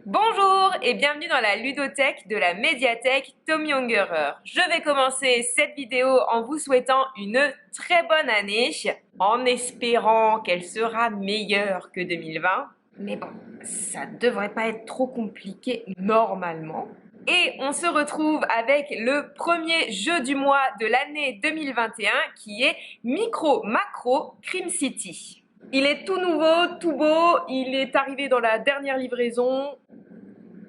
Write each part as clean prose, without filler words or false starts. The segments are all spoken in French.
Bonjour et bienvenue dans la ludothèque de la médiathèque Tommy Ungerer. Je vais commencer cette vidéo en vous souhaitant une très bonne année, en espérant qu'elle sera meilleure que 2020. Mais bon, ça devrait pas être trop compliqué normalement. Et on se retrouve avec le premier jeu du mois de l'année 2021 qui est Micro Macro Crime City. Il est tout nouveau, tout beau, il est arrivé dans la dernière livraison.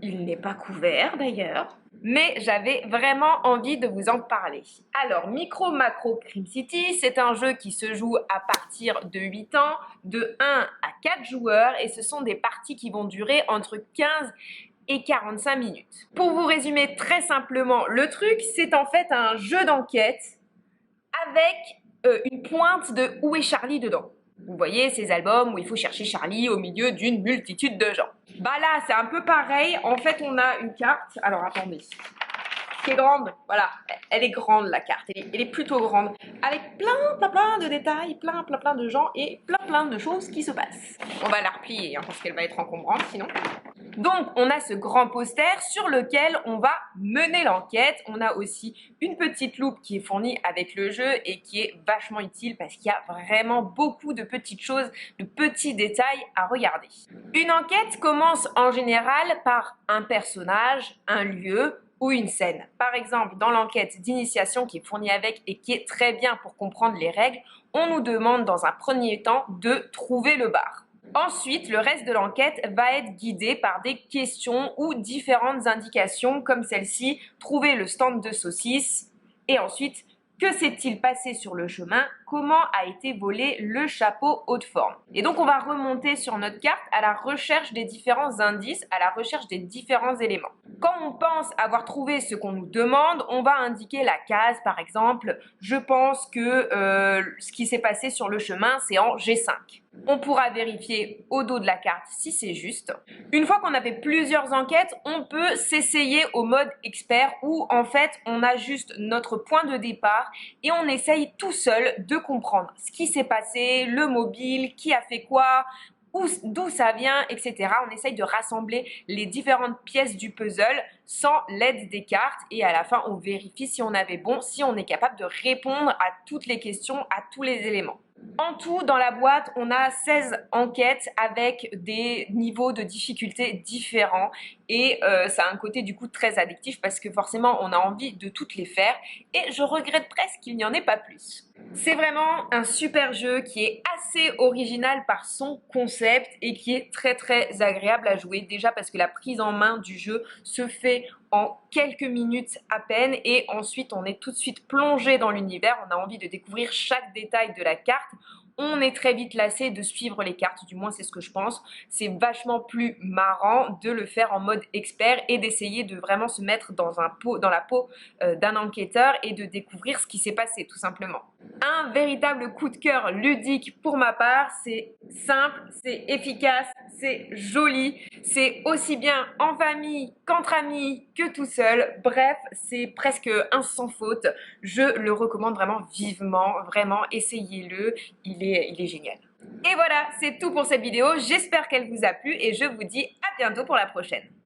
Il n'est pas couvert d'ailleurs, mais j'avais vraiment envie de vous en parler. Alors, Micro Macro Crime City, c'est un jeu qui se joue à partir de 8 ans, de 1 à 4 joueurs, et ce sont des parties qui vont durer entre 15 et 45 minutes. Pour vous résumer très simplement le truc, c'est en fait un jeu d'enquête avec une pointe de Où est Charlie dedans. Vous voyez ces albums où il faut chercher Charlie au milieu d'une multitude de gens. Bah là, c'est un peu pareil. En fait, on a une carte. Alors, attendez. Qui est grande. Voilà. Elle est grande, la carte. Elle est plutôt grande. Avec plein de détails, plein de gens et plein de choses qui se passent. On va la replier, hein, parce qu'elle va être encombrante sinon. Donc, on a ce grand poster sur lequel on va mener l'enquête. On a aussi une petite loupe qui est fournie avec le jeu et qui est vachement utile parce qu'il y a vraiment beaucoup de petites choses, de petits détails à regarder. Une enquête commence en général par un personnage, un lieu ou une scène. Par exemple, dans l'enquête d'initiation qui est fournie avec et qui est très bien pour comprendre les règles, on nous demande dans un premier temps de trouver le bar. Ensuite, le reste de l'enquête va être guidé par des questions ou différentes indications comme celle-ci, trouver le stand de saucisses et ensuite, que s'est-il passé sur le chemin? Comment a été volé le chapeau haute forme? Et donc, on va remonter sur notre carte à la recherche des différents indices, à la recherche des différents éléments. Quand on pense avoir trouvé ce qu'on nous demande, on va indiquer la case, par exemple, je pense que ce qui s'est passé sur le chemin, c'est en G5. On pourra vérifier au dos de la carte si c'est juste. Une fois qu'on a fait plusieurs enquêtes, on peut s'essayer au mode expert où en fait on a juste notre point de départ et on essaye tout seul de comprendre ce qui s'est passé, le mobile, qui a fait quoi, d'où ça vient, etc. On essaye de rassembler les différentes pièces du puzzle sans l'aide des cartes et à la fin on vérifie si on avait bon, si on est capable de répondre à toutes les questions, à tous les éléments. En tout, dans la boîte, on a 16 enquêtes avec des niveaux de difficulté différents et ça a un côté du coup très addictif parce que forcément on a envie de toutes les faire et je regrette presque qu'il n'y en ait pas plus. C'est vraiment un super jeu qui est assez original par son concept et qui est très agréable à jouer. Déjà parce que la prise en main du jeu se fait en quelques minutes à peine et ensuite on est tout de suite plongé dans l'univers. On a envie de découvrir chaque détail de la carte. On est très vite lassé de suivre les cartes, du moins c'est ce que je pense. C'est vachement plus marrant de le faire en mode expert et d'essayer de vraiment se mettre dans la peau d'un enquêteur et de découvrir ce qui s'est passé tout simplement. Un véritable coup de cœur ludique pour ma part, c'est simple, c'est efficace, c'est joli, c'est aussi bien en famille qu'entre amis que tout seul. Bref, c'est presque un sans faute. Je le recommande vraiment vivement, vraiment essayez-le, il est génial. Et voilà, c'est tout pour cette vidéo, j'espère qu'elle vous a plu et je vous dis à bientôt pour la prochaine.